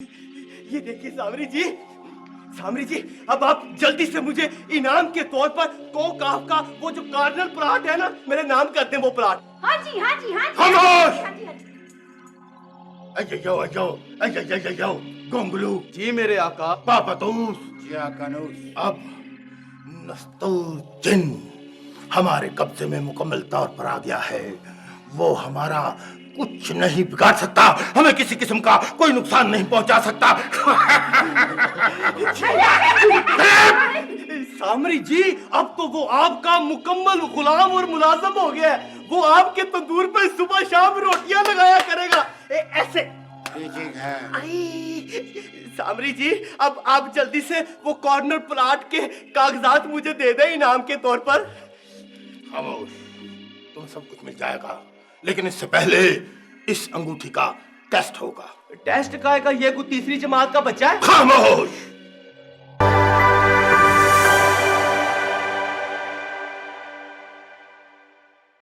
ये देखिए सामरी जी, अब आप जल्दी से मुझे इनाम के तौर पर कोकाफ का वो जो कार्नल प्लॉट है ना, मेरे नाम कर दें वो प्लॉट। हाँ जी खामोश! अयो गोंगलू जी मेरे आका। पापतूस जी आकानूस। अब नस्तूजिन हमारे कब्जे में मुकम्मल तौर पर आ गया है। वो हमारा कुछ नहीं बिगाड़ सकता, हमें किसी किस्म का कोई नुकसान नहीं पहुंचा सकता। सामरी जी, अब तो वो आपका मुकम्मल गुलाम और मुलाजम हो गया है। वो आपके तंदूर पे सुबह शाम रोटियां लगाया करेगा। ऐसे ठीक है। सामरी जी, अब आप जल्दी से वो कॉर्नर प्लॉट के कागजात मुझे दे दें इनाम के तौर पर। खामोश, तुम सब कुछ मिल जाएगा, लेकिन इससे पहले इस अंगूठी का टेस्ट होगा। टेस्ट का ये कोई तीसरी जमात का बच्चा है? खामोश,